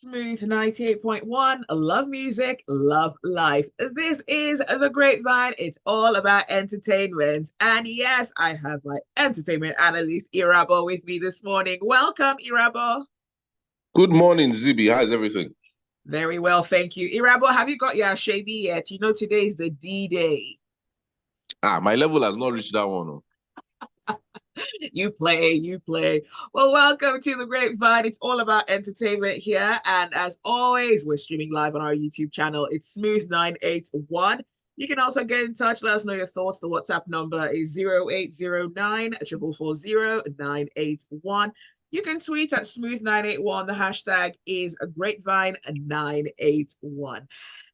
Smooth 98.1. Love music, love life. This is the Grapevine. It's all about entertainment. And yes, I have my entertainment analyst, Irabor, with me this morning. Welcome, Irabor. Good morning, Zibby. How's everything? Very well, thank you. Irabor, have you got your Shabi yet? You know, today is the D-Day. My level has not reached that one. Oh. You play, you play. Well, welcome to the Grapevine. It's all about entertainment here. And as always, we're streaming live on our YouTube channel. It's Smooth981. You can also get in touch. Let us know your thoughts. The WhatsApp number is 0809 440 981. You can tweet at Smooth981. The hashtag is Grapevine981.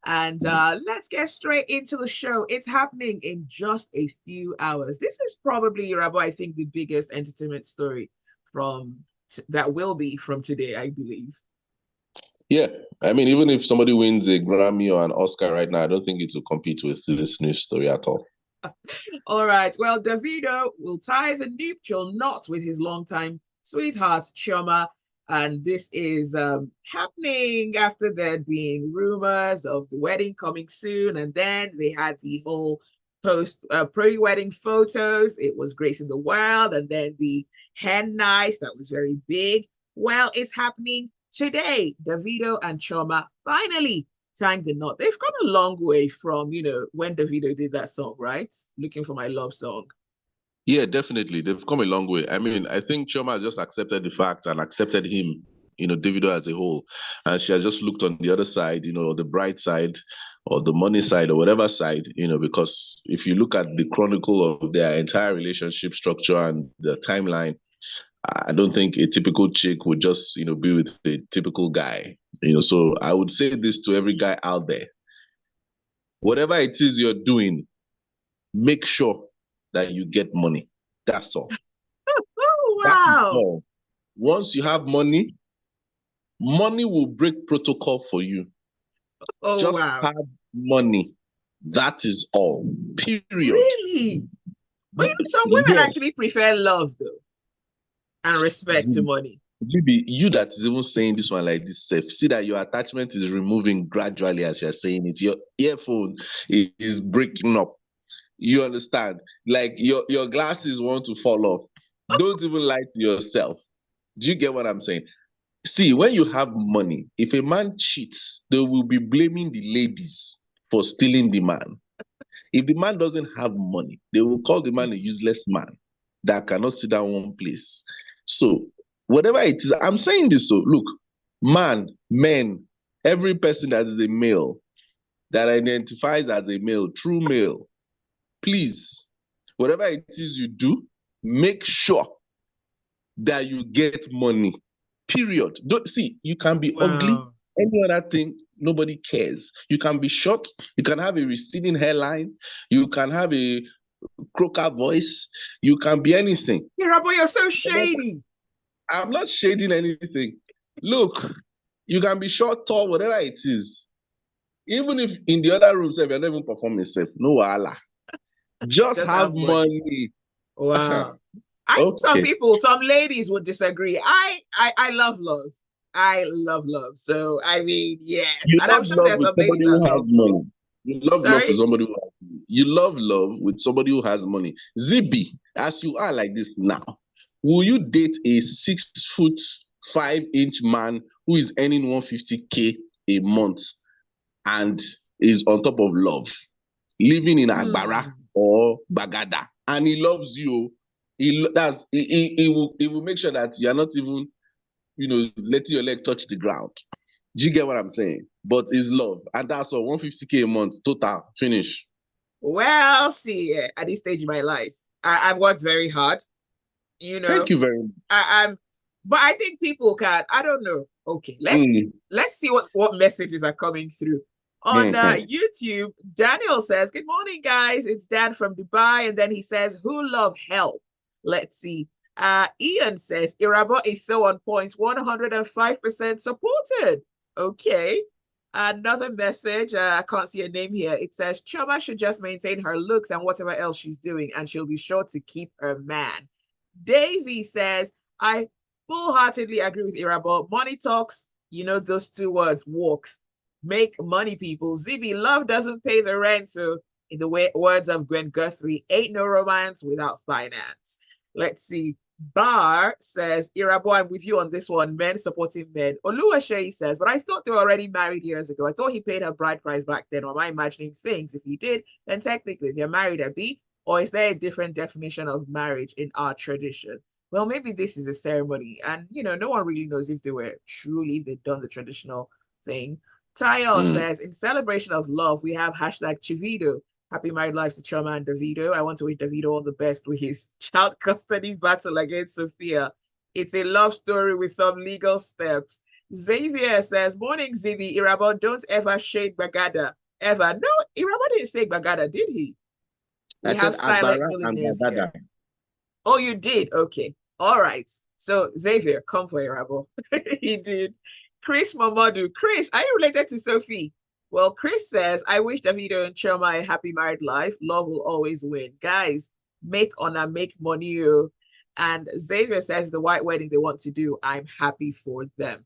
And let's get straight into the show. It's happening in just a few hours. This is probably, Rabbi, I think, the biggest entertainment story from that will be from today, I believe. Yeah, I mean, even if somebody wins a Grammy or an Oscar right now, I don't think it will compete with this news story at all. All right. Well, Davido will tie the nuptial knot with his longtime sweetheart, Chioma. And this is happening after there being rumors of the wedding coming soon. And then they had the whole pre-wedding photos. It was gracing the world. And then the hen night that was very big. Well, it's happening today. Davido and Chioma finally tying the knot. They've come a long way from, when Davido did that song, right? Looking for My Love Song. Yeah, definitely. They've come a long way. I mean, I think Chioma has just accepted the fact and accepted him, Davido as a whole. And she has just looked on the other side, the bright side or the money side or whatever side, because if you look at the chronicle of their entire relationship structure and the timeline, I don't think a typical chick would just, be with a typical guy. So I would say this to every guy out there. Whatever it is you're doing, make sure that you get money. That's all. Oh, That is wow. all. Once you have money, money will break protocol for you. Oh, Just wow. have money. That is all. Period. Really? But some women Yes. actually prefer love, though, and respect to money. You that is even saying this one like this safe. See that your attachment is removing gradually as you're saying it. Your earphone is breaking up. You understand? Like your glasses want to fall off. Don't even lie to yourself. Do you get what I'm saying? See, when you have money, if a man cheats, they will be blaming the ladies for stealing the man. If the man doesn't have money, they will call the man a useless man that cannot sit down one place. So, whatever it is, I'm saying this so look, men, every person that is a male that identifies as a male, true male, please, whatever it is you do, make sure that you get money. Period. Don't see, you can be ugly, Wow. any other thing, nobody cares. You can be short, you can have a receding hairline, you can have a croaker voice, you can be anything. Rabbi, you're so shady. I'm not shading anything. Look, you can be short, tall, whatever it is. Even if in the other rooms, if you're not even performing safe, no wala. Just Just have have money. money. Wow. I know some Okay. people, some ladies would disagree. I love love. I love love. So I mean, yes. You And I'm love sure love there's with some ladies somebody that who has love love. money. You love love with Sorry? somebody who has money. You love love with somebody who has money. Zibby, as you are like this now, will you date a 6 foot 5 inch man who is earning 150K a month and is on top of love, living in Agbara Hmm. or Bagada, and he loves you? He will make sure that you are not even letting your leg touch the ground. Do you get what I'm saying? But it's love. And that's all 150K a month, total, finish. Well, see, at this stage in my life, I've worked very hard, you Thank know. you very much. I'm but I think people can, I don't know. Okay, Mm, let's see what messages are coming through. On mhm. YouTube, Daniel says, "Good morning, guys. It's Dan from Dubai." And then he says, "Who love help?" Let's see. Ian says, "Irabor is so on point, 105% supported." Okay. Another message. I can't see a name here. It says, "Choma should just maintain her looks and whatever else she's doing, and she'll be sure to keep her man." Daisy says, "I full-heartedly agree with Irabor. Money talks. You know those two words, walks. Make money, people. Zibby, love doesn't pay the rent. So, in the words of Gwen Guthrie, ain't no romance without finance. Let's see. Bar says, Irabor, I'm with you on this one. Men supporting men. Oluwaseyi says, but I thought they were already married years ago. I thought he paid her bride price back then. Or am I imagining things? If he did, then technically they're married, Abby. Or is there a different definition of marriage in our tradition? Well, maybe this is a ceremony. And, no one really knows if they were truly, if they've done the traditional thing. Tayo says, in celebration of love, we have hashtag Chivido. Happy married life to Choma and Davido. I want to wish Davido all the best with his child custody battle against Sophia. It's a love story with some legal steps. Xavier says, morning, Zibby. Irabor, don't ever shade Bagada. Ever. No, Irabor didn't say Bagada, did he? We have silent millionaires here. Oh, you did? Okay. All right. So, Xavier, come for Irabor. He did. Chris Mamadou. Chris, are you related to Sophie? Well, Chris says, I wish Davido and Choma a happy married life. Love will always win. Guys, make honor, make money. And Xavier says the white wedding they want to do, I'm happy for them.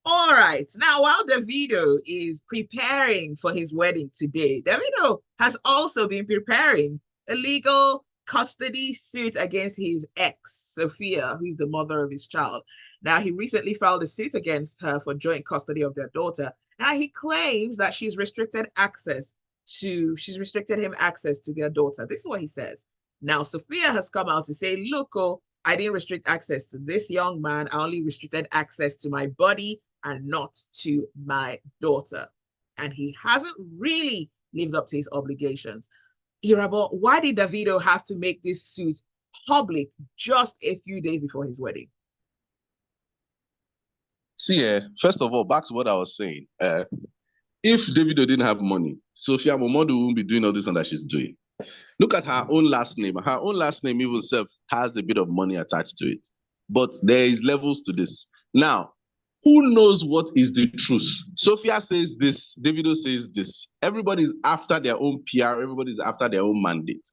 All right. Now, while Davido is preparing for his wedding today, Davido has also been preparing a legal custody suit against his ex, Sophia, who's the mother of his child. Now, he recently filed a suit against her for joint custody of their daughter. Now, he claims that she's restricted him access to their daughter. This is what he says. Now, Sophia has come out to say, look, I didn't restrict access to this young man. I only restricted access to my body and not to my daughter. And he hasn't really lived up to his obligations. Irabor, why did Davido have to make this suit public just a few days before his wedding? See, first of all, back to what I was saying. If Davido didn't have money, Sophia Momodu wouldn't be doing all this one that she's doing. Look at her own last name. Her own last name even self has a bit of money attached to it. But there is levels to this. Now, who knows what is the truth? Sophia says this, Davido says this. Everybody's after their own PR, everybody's after their own mandate.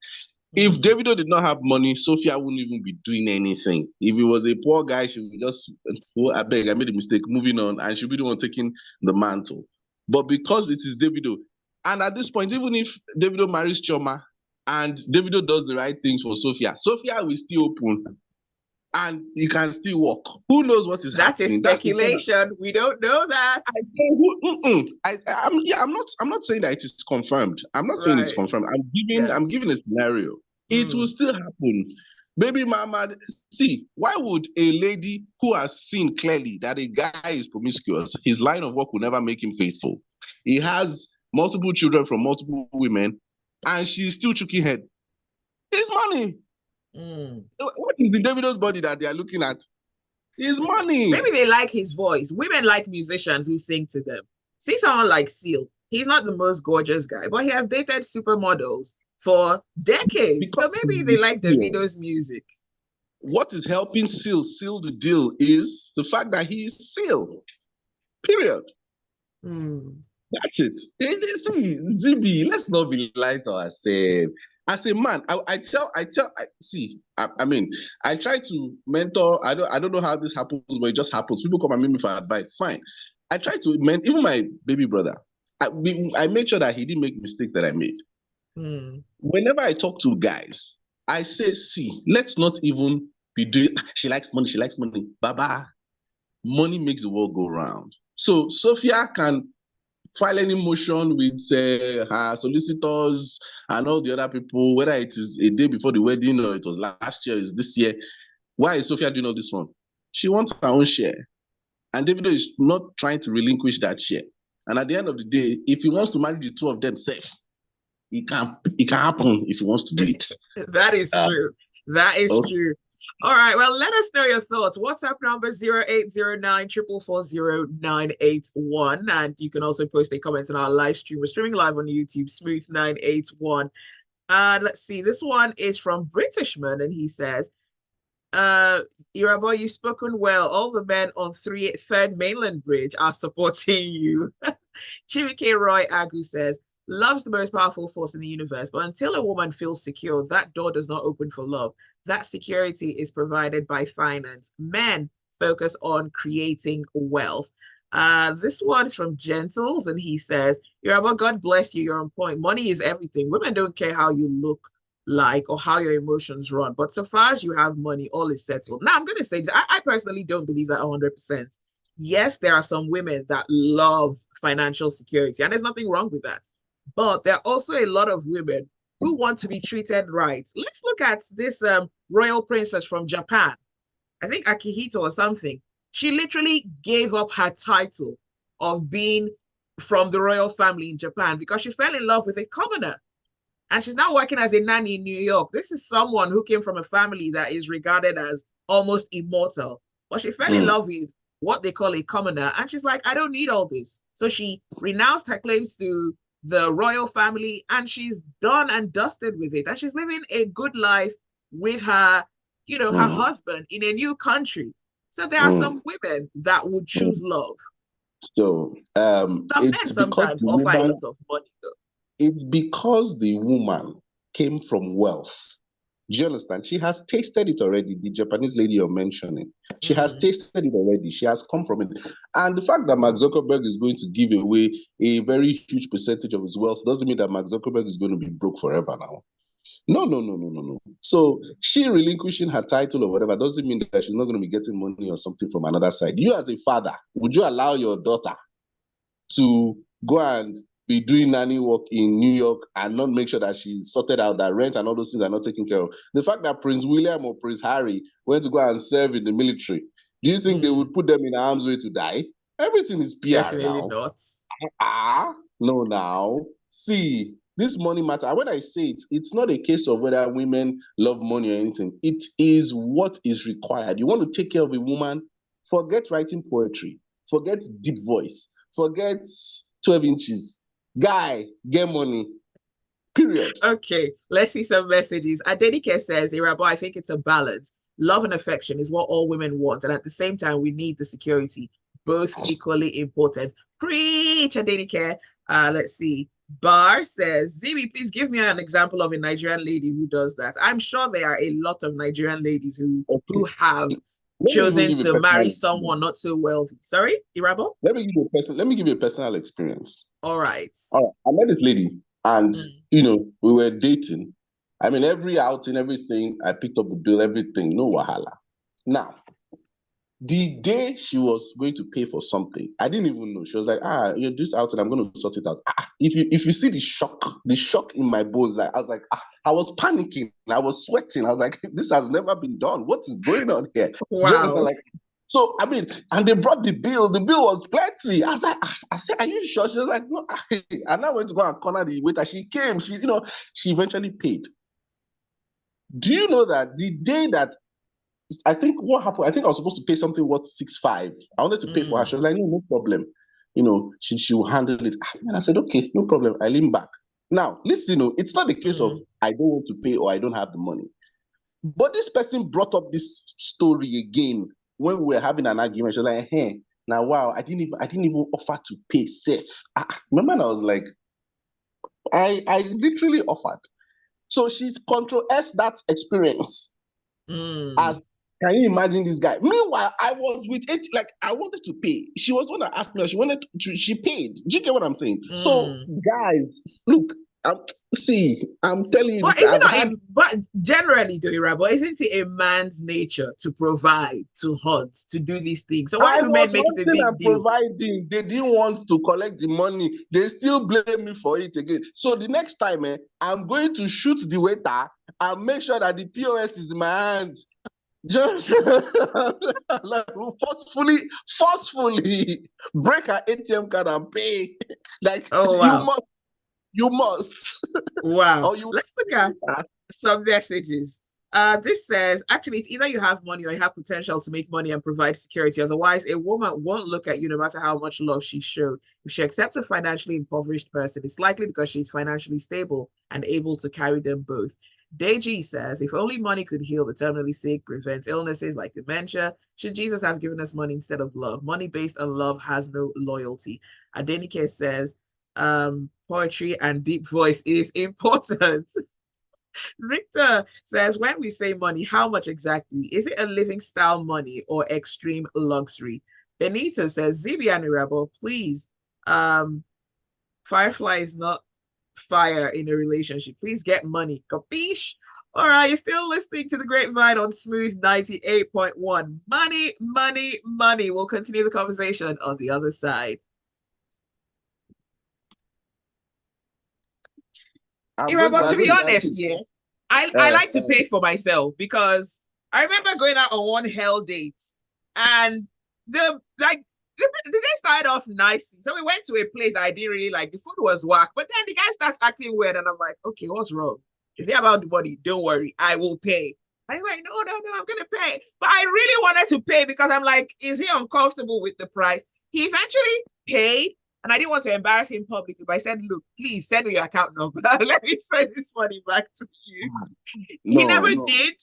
If Davido did not have money, Sophia wouldn't even be doing anything. If he was a poor guy, she would just, oh, I beg, I made a mistake, moving on, and she'll be the one taking the mantle. But because it is Davido, and at this point, even if Davido marries Choma and Davido does the right things for Sophia, Sophia will still open and you can still walk. Who knows what is happening? That is speculation. We don't know that. I'm not saying that it is confirmed. I'm not saying it's confirmed. I'm giving a scenario. It will still happen. Baby mama, see, why would a lady who has seen clearly that a guy is promiscuous, his line of work will never make him faithful. He has multiple children from multiple women, and she's still choking head. It's money. What is the Davido's body that they are looking at? His money. Maybe they like his voice. Women like musicians who sing to them. See someone like Seal. He's not the most gorgeous guy, but he has dated supermodels for decades. So maybe they like Davido's music. What is helping seal the deal is the fact that he is Seal. Period. That's it. See, Zibby, let's not be lying to ourselves. As a man, I try to mentor. I don't know how this happens, but it just happens. People come and meet me for advice. Fine. I try to even my baby brother. I made sure that he didn't make mistakes that I made. Whenever I talk to guys, I say, see, let's not even be doing, she likes money. Baba, money makes the world go round. So Sophia can file any motion with her solicitors and all the other people, whether it is a day before the wedding or it was last year, is this year. Why is Sophia doing all this one? She wants her own share. And Davido is not trying to relinquish that share. And at the end of the day, if he wants to marry the two of them safe, it can happen if he wants to do it. That is true. That is true. All right. Well, let us know your thoughts. WhatsApp number 0809 981. And you can also post a comment on our live stream. We're streaming live on YouTube, Smooth 981. Let's see. This one is from Britishman, and he says, Irabor, you've spoken well. All the men on 3rd Mainland Bridge are supporting you. Chimike Roy Agu says, love's the most powerful force in the universe, but until a woman feels secure, that door does not open for love. That security is provided by finance. Men focus on creating wealth. This one is from Gentles, and he says, Irabor, God bless you. You're on point. Money is everything. Women don't care how you look like or how your emotions run. But so far as you have money, all is settled. Now, I'm going to say this. I personally don't believe that 100%. Yes, there are some women that love financial security, and there's nothing wrong with that. But there are also a lot of women who want to be treated right. Let's look at this royal princess from Japan. I think Akihito or something. She literally gave up her title of being from the royal family in Japan because she fell in love with a commoner. And she's now working as a nanny in New York. This is someone who came from a family that is regarded as almost immortal. But she fell in love with what they call a commoner. And she's like, I don't need all this. So she renounced her claims to the royal family and she's done and dusted with it. And she's living a good life with her, her husband in a new country. So there are some women that would choose love. So some men it's because sometimes the offer a woman, lot of money, though. it's because the woman came from wealth. Do you understand? She has tasted it already. The Japanese lady you're mentioning, she has tasted it already. She has come from it. And the fact that Mark Zuckerberg is going to give away a very huge percentage of his wealth doesn't mean that Mark Zuckerberg is going to be broke forever now. No, no, no, no, no, no. So she relinquishing her title or whatever doesn't mean that she's not going to be getting money or something from another side. You as a father, would you allow your daughter to go and be doing nanny work in New York and not make sure that she's sorted out, that rent and all those things are not taken care of? The fact that Prince William or Prince Harry went to go and serve in the military, do you think they would put them in harm's way to die? Everything is PR Definitely now. not. No, now. See, this money matter. When I say it, it's not a case of whether women love money or anything. It is what is required. You want to take care of a woman, forget writing poetry, forget deep voice, forget 12 inches. Guy, get money. Period. Okay, let's see some messages. Adenike says, Irabor, I think it's a balance. Love and affection is what all women want. And at the same time, we need the security, both equally important. Preach, Adenike. Let's see. Bar says, Zibby, please give me an example of a Nigerian lady who does that. I'm sure there are a lot of Nigerian ladies who have chosen to marry someone not so wealthy. Sorry, Irabor? Let me give you a personal experience. All right. I met this lady and we were dating. I mean, every outing, everything, I picked up the bill, everything, no wahala. Now, the day she was going to pay for something, I didn't even know. She was like, you're this out and I'm going to sort it out. If you see the shock in my bones, like I was like, I was panicking. I was sweating. I was like, this has never been done. What is going on here? Wow. So, I mean, and they brought the bill. The bill was plenty. I was like, I said, are you sure? She was like, no. And I went to go and corner the waiter. She came. She eventually paid. Do you know that the day that I think what happened, I think I was supposed to pay something worth 6,500. I wanted to pay for her. She was like, no problem. She will handle it. And I said, okay, no problem. I lean back. Now, listen, it's not a case of I don't want to pay or I don't have the money. But this person brought up this story again when we were having an argument. She was like, hey, now wow, I didn't even offer to pay safe. Remember, and I was like, I literally offered. So she's control S that experience as. Can you imagine this guy? Meanwhile, I was with it, like I wanted to pay. She was the one that asked me, she paid. Do you get what I'm saying? So, guys, look, I'm telling you, but generally, though, Irabor, isn't it a man's nature to provide, to hunt, to do these things? So why do men make it a big deal? Providing, they didn't want to collect the money. They still blame me for it again. So the next time, I'm going to shoot the waiter and make sure that the POS is in my hand. Just like forcefully break her ATM card and pay. Like, wow. you must. Wow. Let's look at some messages. This says, actually, it's either you have money or you have potential to make money and provide security. Otherwise, a woman won't look at you no matter how much love she showed. If she accepts a financially impoverished person, it's likely because she's financially stable and able to carry them both. Deji says, if only money could heal the terminally sick, prevent illnesses like dementia, should Jesus have given us money instead of love? Money based on love has no loyalty. Adenike says, poetry and deep voice is important. Victor says, when we say money, how much exactly? Is it a living style money or extreme luxury? Benita says, Zibby and Irabor, please. Firefly is not fire in a relationship. Please get money. Capiche? All right, you're still listening to the Grapevine on Smooth 98.1. Money, money, money. We'll continue the conversation on the other side. But to be honest, yeah, I like to pay for myself because I remember going out on one hell date and the day started off nicely. So we went to a place I didn't really like. The food was whack, but then the guy starts acting weird, and I'm like, okay, what's wrong? Is it about the money? Don't worry, I will pay. And he's like, no, no, no, I'm gonna pay. But I really wanted to pay because I'm like, is he uncomfortable with the price? He eventually paid, and I didn't want to embarrass him publicly, but I said, look, please send me your account number. Let me send this money back to you. He never did,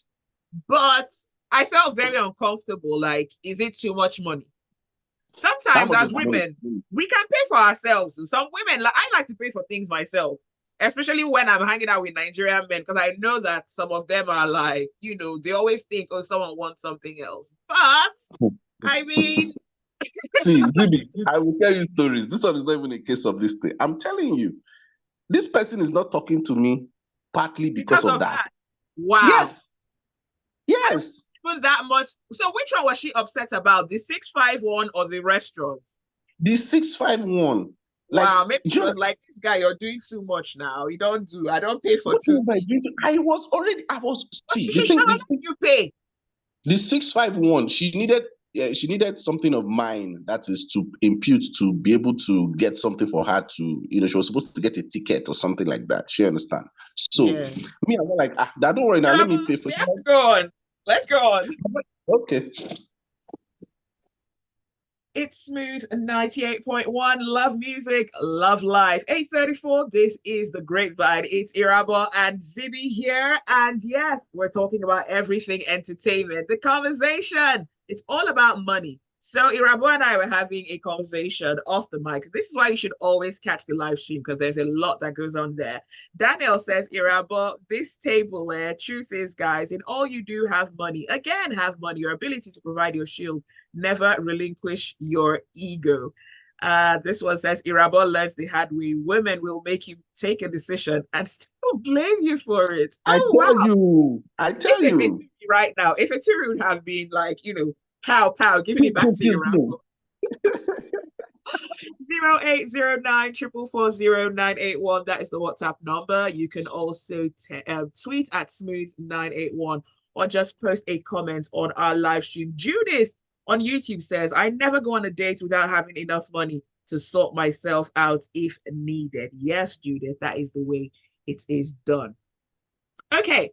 but I felt very uncomfortable. Like, is it too much money? Sometimes as women, we can pay for ourselves. And some women, like I like to pay for things myself, especially when I'm hanging out with Nigerian men, because I know that some of them are like, they always think, oh, someone wants something else. But I mean, see, I will tell you stories. This one is not even a case of this thing. I'm telling you, this person is not talking to me partly because of that. Wow. Yes. Yes. Even that much. So which one was she upset about? The 651 or the restaurant? The 651. Wow, maybe she was like, this guy, you're doing too much now. I don't pay for two. I was see, she should have you pay. The 651, she needed something of mine, that is to impute, to be able to get something for her to, she was supposed to get a ticket or something like that. She understand. So me, I'm like, don't worry now, let me pay for it. Let's go on. Okay. It's Smooth 98.1. Love music, love life. 8:34. This is the Grapevine. It's Irabor and Zibby here. And yes, we're talking about everything entertainment. The conversation, it's all about money. So Irabor and I were having a conversation off the mic. This is why you should always catch the live stream because there's a lot that goes on there. Daniel says, Irabor, this table where truth is, guys, in all you do have money. Again, have money, your ability to provide your shield. Never relinquish your ego. This one says, Irabor learns the hard way. Women will make you take a decision and still blame you for it. I tell you. Right now, if a Tiri would have been like, pow, giving it back to you. 0809 That is the WhatsApp number. You can also tweet at Smooth981 or just post a comment on our live stream. Judith on YouTube says, I never go on a date without having enough money to sort myself out if needed. Yes, Judith, that is the way it is done. Okay.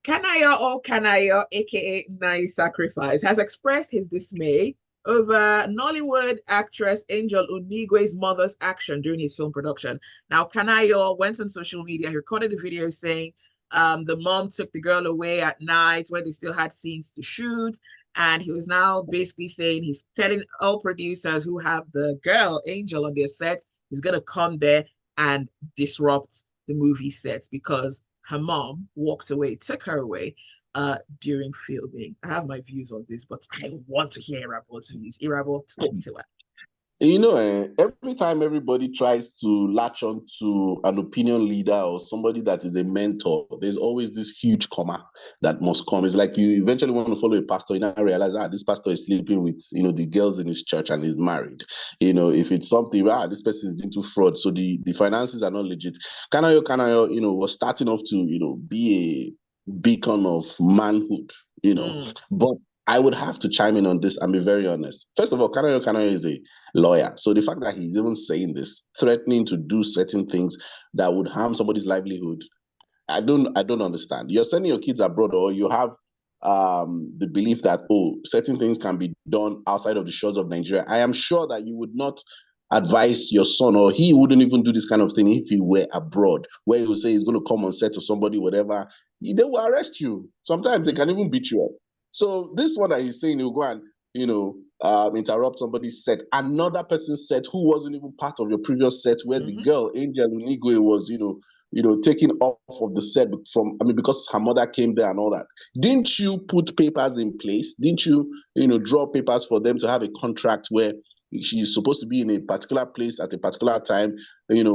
Kanayo, aka Nai Sacrifice, has expressed his dismay over Nollywood actress Angel Unigwe's mother's action during his film production. Now, Kanayo went on social media, he recorded a video saying the mom took the girl away at night when they still had scenes to shoot. And he was now basically saying he's telling all producers who have the girl, Angel, on their set, he's going to come there and disrupt the movie sets because her mom walked away, took her away during filming. I have my views on this, but I want to hear Irabor's views. Irabor, talk to her. Every time everybody tries to latch on to an opinion leader or somebody that is a mentor, there's always this huge comma that must come. It's like you eventually want to follow a pastor, you now realize, this pastor is sleeping with, the girls in his church and is married. If it's something, this person is into fraud, so the finances are not legit. Kanayo, was starting off to, be a beacon of manhood, but I would have to chime in on this and be very honest. First of all, Kanayo is a lawyer. So the fact that he's even saying this, threatening to do certain things that would harm somebody's livelihood, I don't understand. You're sending your kids abroad, or you have the belief that, certain things can be done outside of the shores of Nigeria. I am sure that you would not advise your son, or he wouldn't even do this kind of thing if he were abroad, where he would say he's going to come on set to somebody, whatever. They will arrest you. Sometimes they can even beat you up. So this one that he's saying, he'll go and, interrupt somebody's set, another person's set who wasn't even part of your previous set, where the girl, Angel Unigwe, was, taken off of the set because her mother came there and all that. Didn't you put papers in place? Didn't you, draw papers for them to have a contract where she's supposed to be in a particular place at a particular time,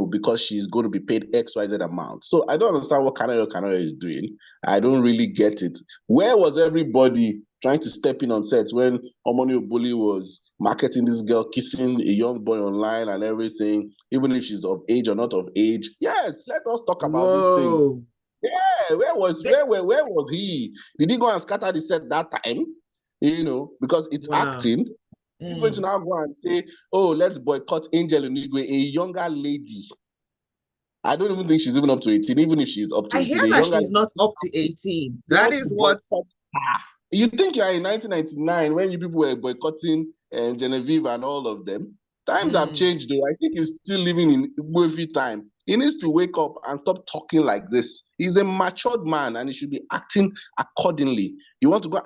because she's going to be paid XYZ amount? So I don't understand what Kanayo is doing. I don't really get it. Where was everybody trying to step in on sets when Omoni Oboli was marketing this girl kissing a young boy online and everything, even if she's of age or not of age? Yes, let us talk about this thing. Yeah, where was he? Did he go and scatter the set that time? Because it's acting. You're going to now go and say, oh, let's boycott Angel Onigwe, a younger lady. I don't even think she's even up to 18, even if she's up to 18. I hear that she's not up to 18. That is what... You think you are in 1999 when you people were boycotting Genevieve and all of them? Times have changed, though. I think he's still living in Goofy time. He needs to wake up and stop talking like this. He's a matured man and he should be acting accordingly. You want to go?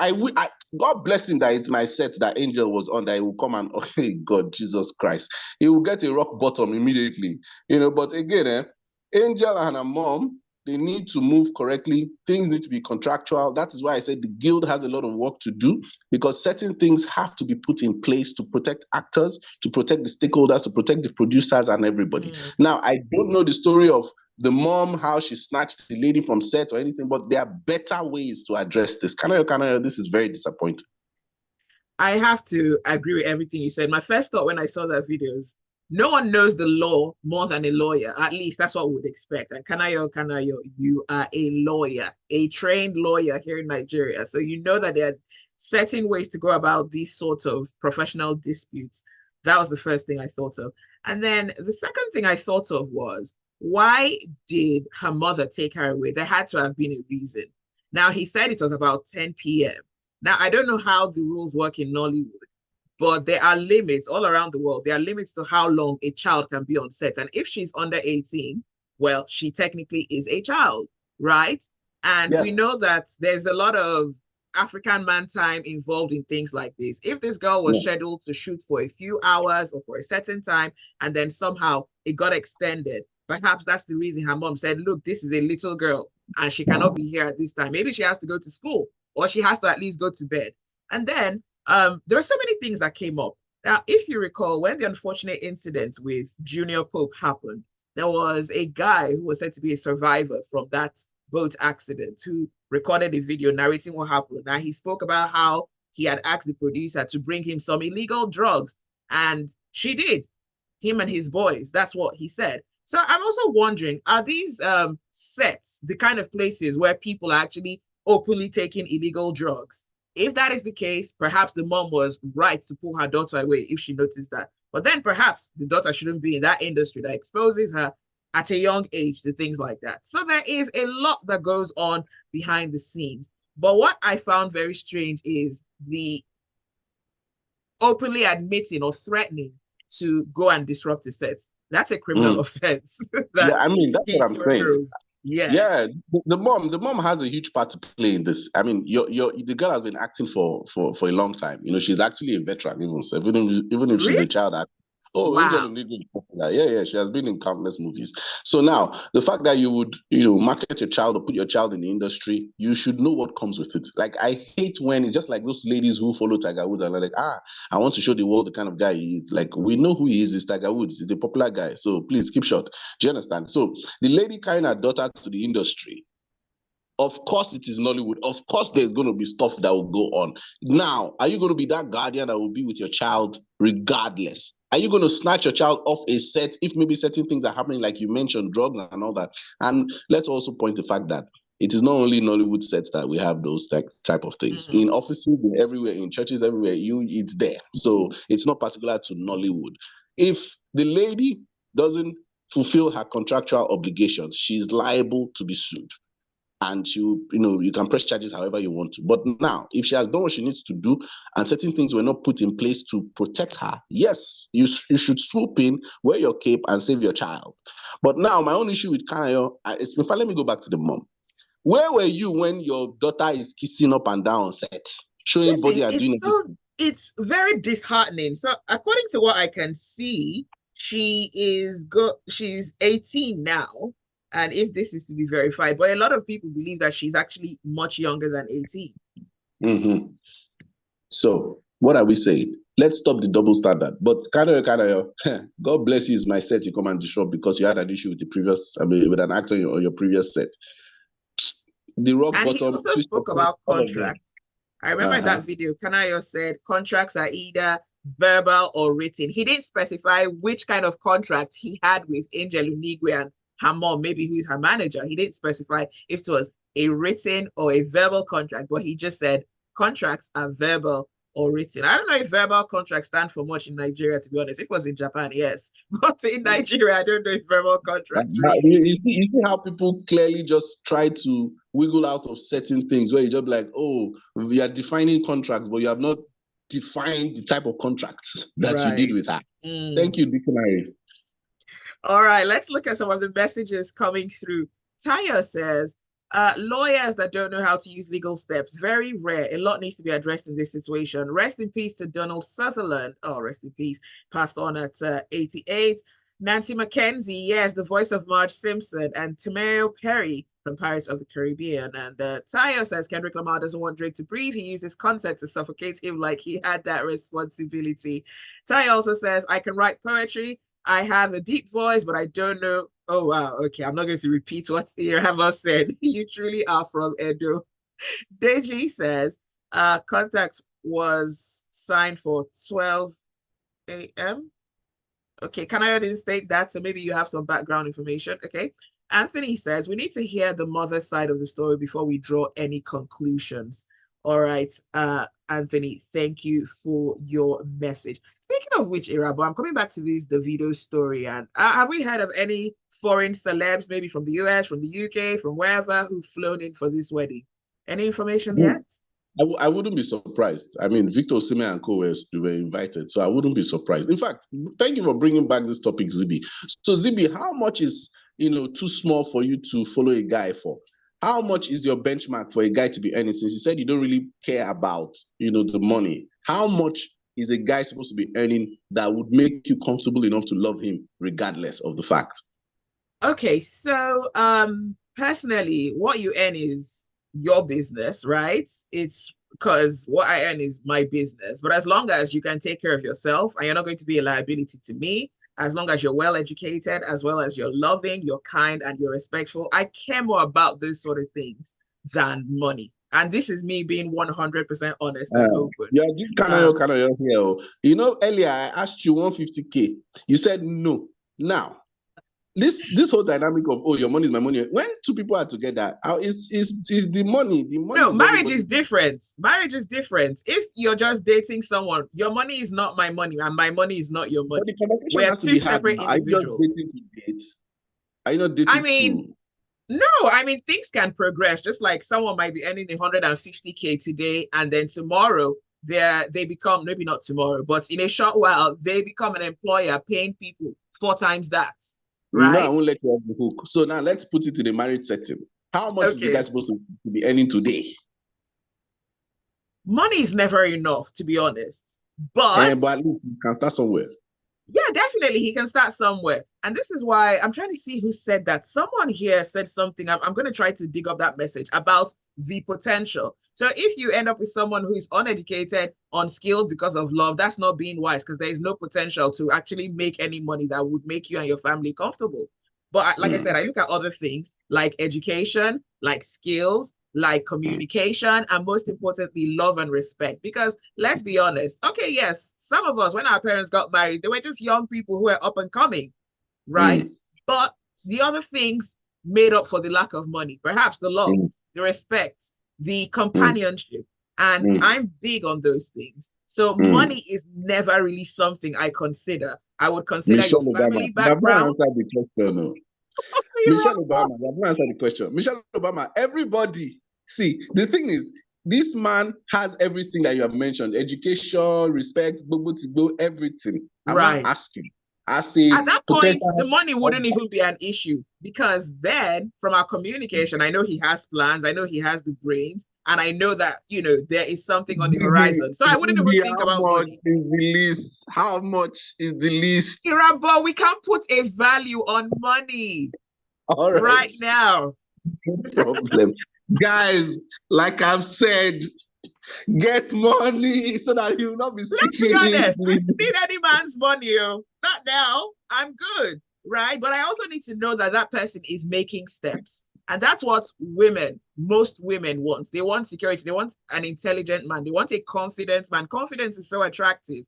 God bless him that it's my set that Angel was on, that he will come and, oh God, Jesus Christ. He will get a rock bottom immediately. But again, Angel and her mom, they need to move correctly. Things need to be contractual. That is why I said the guild has a lot of work to do, because certain things have to be put in place to protect actors, to protect the stakeholders, to protect the producers and everybody. Now, I don't know the story of the mom, how she snatched the lady from set or anything, but there are better ways to address this. Kanayo, this is very disappointing. I have to agree with everything you said. My first thought when I saw that video is, no one knows the law more than a lawyer. At least that's what we would expect. And Kanayo, you are a lawyer, a trained lawyer here in Nigeria. So you know that there are certain ways to go about these sorts of professional disputes. That was the first thing I thought of. And then the second thing I thought of was, why did her mother take her away? There had to have been a reason. Now, he said it was about 10 p.m. Now, I don't know how the rules work in Nollywood, but there are limits all around the world. There are limits to how long a child can be on set. And if she's under 18, well, she technically is a child, right? And we know that there's a lot of African man time involved in things like this. If this girl was scheduled to shoot for a few hours or for a certain time, and then somehow it got extended, perhaps that's the reason her mom said, look, this is a little girl and she cannot be here at this time. Maybe she has to go to school, or she has to at least go to bed. And then there are so many things that came up. Now, if you recall, when the unfortunate incident with Junior Pope happened, there was a guy who was said to be a survivor from that boat accident who recorded a video narrating what happened. Now, he spoke about how he had asked the producer to bring him some illegal drugs, and she did. Him and his boys, that's what he said. So I'm also wondering, are these sets the kind of places where people are actually openly taking illegal drugs? If that is the case, perhaps the mom was right to pull her daughter away if she noticed that. But then perhaps the daughter shouldn't be in that industry that exposes her at a young age to things like that. So there is a lot that goes on behind the scenes. But what I found very strange is the openly admitting or threatening to go and disrupt the sets. That's a criminal offense. That's what I'm saying. Yeah. The mom has a huge part to play in this. I mean, the girl has been acting for a long time. She's actually a veteran, even if she's a child actor. Oh, wow. Angel Onigwe is popular. Yeah, she has been in countless movies. So now, the fact that you would, market your child or put your child in the industry, you should know what comes with it. Like, I hate when it's just like those ladies who follow Tiger Woods and are like, I want to show the world the kind of guy he is. Like, we know who he is. It's Tiger Woods. He's a popular guy. So please keep short. Do you understand? So the lady carrying her daughter to the industry, of course it is Nollywood. Of course there's going to be stuff that will go on. Now, are you going to be that guardian that will be with your child regardless? Are you going to snatch your child off a set if maybe certain things are happening, like you mentioned, drugs and all that? And let's also point the fact that it is not only Nollywood sets that we have those type of things. In offices, everywhere, in churches, everywhere, it's there. So it's not particular to Nollywood. If the lady doesn't fulfill her contractual obligations, she's liable to be sued. And you can press charges however you want to. But now, if she has done what she needs to do and certain things were not put in place to protect her, yes, you should swoop in, wear your cape and save your child. But now, my own issue with Kanayo, in fact, let me go back to the mom. Where were you when your daughter is kissing up and down on set, showing body and doing everything? It's very disheartening. So according to what I can see, she's 18 now. and if this is to be verified. But a lot of people believe that she's actually much younger than 18. Mm-hmm. So what are we saying? Let's stop the double standard. But Kanayo, God bless you is my set you come and disrupt because you had an issue with the previous, with an actor on your previous set. The rock And he bottom, also spoke about all of them. contract. I remember in that video, Kanayo said contracts are either verbal or written. He didn't specify which kind of contract he had with Angel Unigwe and her mom, maybe who is her manager. He didn't specify if it was a written or a verbal contract, but he just said contracts are verbal or written. I don't know if verbal contracts stand for much in Nigeria, to be honest. If it was in Japan, yes. But in Nigeria, I don't know if verbal contracts really. You see how people clearly just try to wiggle out of certain things where you just like, oh, we are defining contracts, but you have not defined the type of contracts that you did with her. Thank you, Dictionary. All right, let's look at some of the messages coming through. Taya says, lawyers that don't know how to use legal steps, very rare. A lot needs to be addressed in this situation. Rest in peace to Donald Sutherland. Oh, rest in peace. Passed on at 88. Nancy McKenzie, yes, the voice of Marge Simpson. And Timeo Perry from Pirates of the Caribbean. And Tayo says Kendrick Lamar doesn't want Drake to breathe. He used his consent to suffocate him like he had that responsibility. Tayo also says, I can write poetry. I have a deep voice, but I don't know. Oh, wow. Okay, I'm not going to repeat what Irabor said. You truly are from Edo. Deji says, contact was signed for 12 a.m. Okay, can I didn't state that? So maybe you have some background information. Okay. Anthony says, we need to hear the mother's side of the story before we draw any conclusions. All right, Anthony, thank you for your message. Speaking of which, Irabor, I'm coming back to this Davido story. And have we heard of any foreign celebs, maybe from the US, from the UK, from wherever, who've flown in for this wedding? Any information yet? I wouldn't be surprised. I mean, Victor Osimhen and co were invited, so I wouldn't be surprised. In fact, thank you for bringing back this topic, Zibby. So, Zibby, how much is too small for you to follow a guy for? How much is your benchmark for a guy to be earning? Since you said you don't really care about the money, how much is a guy supposed to be earning that would make you comfortable enough to love him, regardless of the fact? Okay, so personally, what you earn is your business, right? It's because what I earn is my business. But as long as you can take care of yourself and you're not going to be a liability to me, as long as you're well educated, as well as you're loving, you're kind, and you're respectful, I care more about those sort of things than money. And this is me being 100% honest and open. Yeah, this kind of here. Earlier I asked you 150K. You said no. Now, this whole dynamic of your money is my money. When two people are together, it's the money. The money. No, marriage is different. Marriage is different. If you're just dating someone, your money is not my money, and my money is not your money. We're two separate individuals. Are you just dating to date? Are you not dating no, I mean things can progress. Just like someone might be earning 150K today, and then tomorrow they become, maybe not tomorrow, but in a short while they become an employer paying people 4 times that. Right? I won't let you off the hook. So now let's put it in a marriage setting. How much is the guy supposed to be earning today? Money is never enough, to be honest. But at least you can start somewhere. Yeah, definitely. He can start somewhere. And this is why I'm trying to see who said that. Someone here said something. I'm going to try to dig up that message about the potential. So if you end up with someone who is uneducated, unskilled because of love, that's not being wise, because there is no potential to actually make any money that would make you and your family comfortable. But like I said, I look at other things like education, like skills, like communication, and most importantly, love and respect. Because let's be honest, okay, yes, some of us, when our parents got married, they were just young people who were up and coming, right? But the other things made up for the lack of money, perhaps the love, the respect, the companionship. And I'm big on those things. So money is never really something I consider. I would consider Michelle your family Obama. background. Michelle Obama, you have not answered the question. Michelle Obama, everybody, see, the thing is, this man has everything that you have mentioned: education, respect, everything. I'm not asking. At that point, the money wouldn't even be an issue, because then from our communication, I know he has plans, I know he has the brains, and I know that, there is something on the horizon. So I wouldn't even think about money. How much is the least? Irabor, we can't put a value on money. All right. right now. No problem. Guys, like I've said, get money so that you will not be Let's be speaking honest. I English. don't need any man's money. Not now. I'm good. Right. But I also need to know that that person is making steps. And that's what most women want. They want security. They want an intelligent man. They want a confident man. Confidence is so attractive.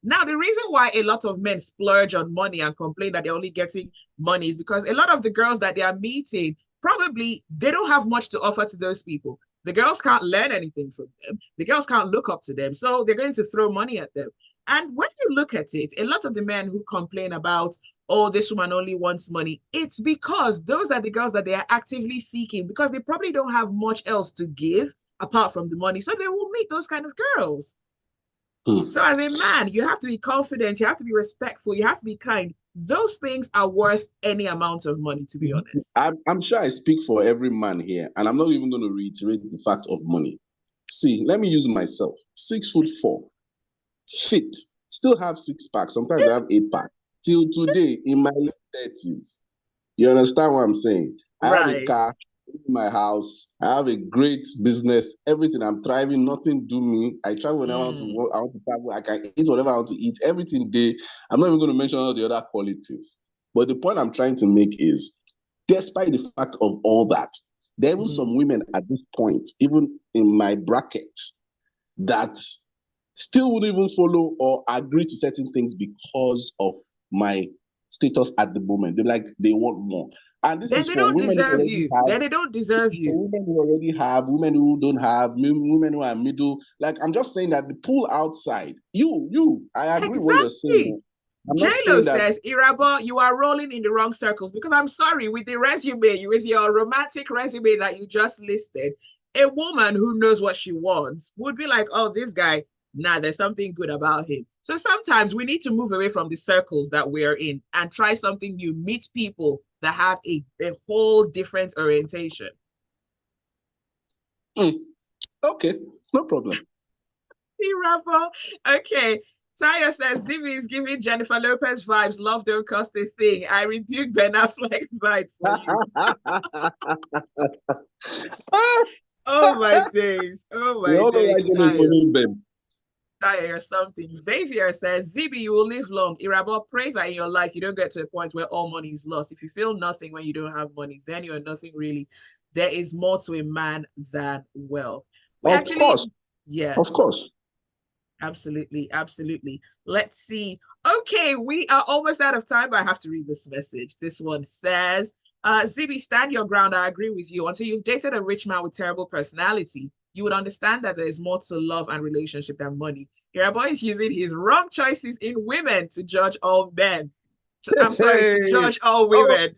Now, the reason why a lot of men splurge on money and complain that they're only getting money is because a lot of the girls that they are meeting, probably they don't have much to offer to those people. The girls can't learn anything from them. The girls can't look up to them. So they're going to throw money at them. And when you look at it, a lot of the men who complain about, oh, this woman only wants money, it's because those are the girls that they are actively seeking because they probably don't have much else to give apart from the money. So they will meet those kind of girls. So as a man, you have to be confident, you have to be respectful, you have to be kind. Those things are worth any amount of money, to be honest. I'm sure I speak for every man here, and I'm not even going to reiterate the fact of money. See, let me use myself. 6'4", fit, still have six packs. Sometimes I have 8 pack. Till today, in my late 30s, you understand what I'm saying? I have a Right. car in my house. I have a great business. Everything. I'm thriving. Nothing do me. I travel when I want to work. I want to travel. I can eat whatever I want to eat. Everything day. I'm not even going to mention all the other qualities. But the point I'm trying to make is, despite the fact of all that, there are some women at this point, even in my bracket, that still wouldn't even follow or agree to certain things because of my status at the moment. They're like, they want more. And this Then is they for don't women who deserve already you. have, Then they don't deserve you. for women who already have, women who don't have, women who are middle. Like, I'm just saying that the pool outside, I agree with what you're saying. Exactly. I'm not J-Lo saying that. says, Irabor, you are rolling in the wrong circles because I'm sorry, with the resume, with your romantic resume that you just listed, a woman who knows what she wants would be like, oh, this guy, nah, there's something good about him. So sometimes we need to move away from the circles that we're in and try something new, meet people that have a whole different orientation. Okay, no problem. Irabor. Okay. Taya says Zibby is giving Jennifer Lopez vibes. Love don't cost a thing. I rebuke Ben Affleck vibe for you. Oh my days. Oh We my all know days. why Jen is Taya. following them. Taya or something. Xavier says Zibby, you will live long. Irabor, pray that in your life you don't get to a point where all money is lost. If you feel nothing when you don't have money, then you're nothing really. There is more to a man than wealth. We Of actually, course, yeah. of course. Absolutely, absolutely. Let's see. Okay, we are almost out of time, but I have to read this message. This one says, Zibby, stand your ground. I agree with you. Until you've dated a rich man with terrible personality, you would understand that there is more to love and relationship than money. Your boy is using his wrong choices in women to judge all men. I'm sorry, to Hey, judge all oh, women.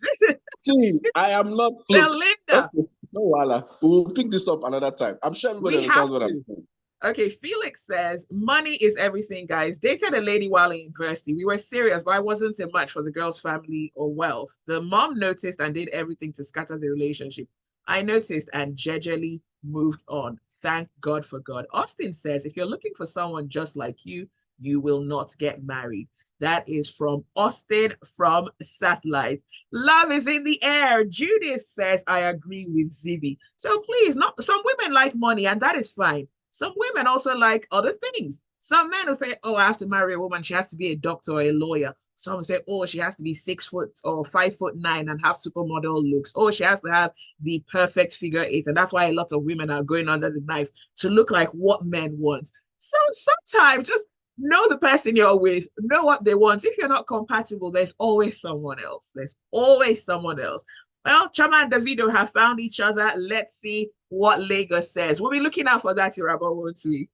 see, I am not. Look, Belinda, okay, no wala. We'll pick this up another time. I'm sure everybody we understands have what I'm to. saying. Okay, Felix says, money is everything, guys. Dated a lady while in university. We were serious, but I wasn't a match for the girl's family or wealth. The mom noticed and did everything to scatter the relationship. I noticed and gingerly moved on. Thank God for God. Austin says, if you're looking for someone just like you will not get married. That is from Austin from Satellite. Love is in the air. Judith says, I agree with Zibby. So please, not some women like money, and that is fine. Some women also like other things. Some men will say, oh, I have to marry a woman. She has to be a doctor or a lawyer. Some say, oh, she has to be 6 foot or 5'9" and have supermodel looks. Oh, she has to have the perfect figure eight. And that's why a lot of women are going under the knife to look like what men want. So sometimes just know the person you're with, know what they want. If you're not compatible, there's always someone else. There's always someone else. Well, Chama and Davido have found each other. Let's see what Lagos says. We'll be looking out for that, Irabor, won't we?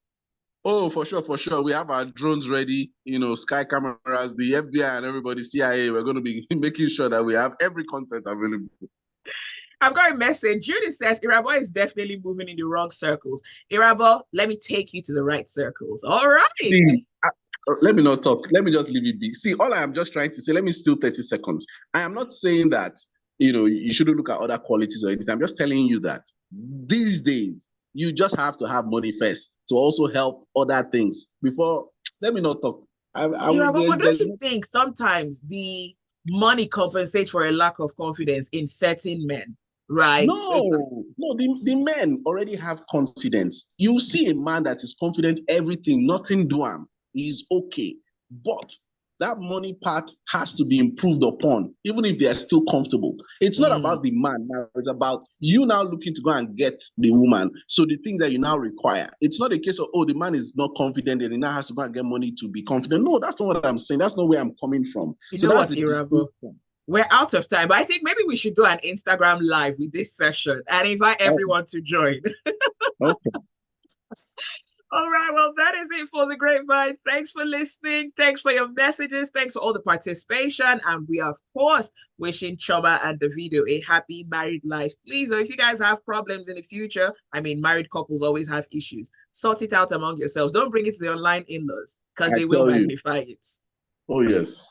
Oh, for sure, for sure. We have our drones ready, sky cameras, the FBI and everybody, CIA. We're going to be making sure that we have every content available. I've got a message. Judith says Irabor is definitely moving in the wrong circles. Irabor, let me take you to the right circles. All right. See, let me not talk. Let me just leave it be. See, all I am just trying to say, let me steal 30 seconds. I am not saying that, you shouldn't look at other qualities or anything. I'm just telling you that these days, you just have to have money first to also help other things before. Let me not talk. Irabor, but don't you think sometimes money compensates for a lack of confidence in certain men, right? So it's like, No, the men already have confidence. You see a man that is confident, everything, nothing do him. He's okay. But that money part has to be improved upon, even if they are still comfortable. It's not about the man now, it's about you now looking to go and get the woman. So the things that you now require, it's not a case of, oh, the man is not confident and he now has to go and get money to be confident. No, that's not what I'm saying. That's not where I'm coming from. you So know that's what, the Irabor? distinction. We're out of time, but I think maybe we should do an Instagram live with this session and invite Oh, everyone to join. okay. All right, well, that is it for the Grapevine. Thanks for listening. Thanks for your messages. Thanks for all the participation. And we are, of course, wishing Choma and Davido a happy married life. Please, if you guys have problems in the future, I mean, married couples always have issues. Sort it out among yourselves. Don't bring it to the online in-laws because I they will tell you. magnify it. Oh, yes.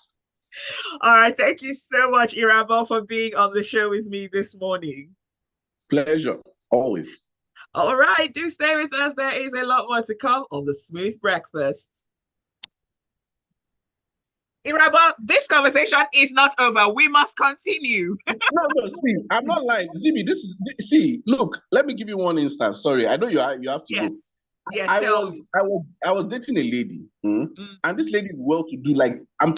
All right. Thank you so much, Irabor, for being on the show with me this morning. Pleasure. Always. All right. Do stay with us. There is a lot more to come on the Smooth Breakfast. Irabor, this conversation is not over. We must continue. No, see, I'm not lying. Zibby, see, look, let me give you one instance. Sorry, I know you have to go. Yes. Yes, tell me. I was dating a lady, Mm. and this lady is well to do. Like, I'm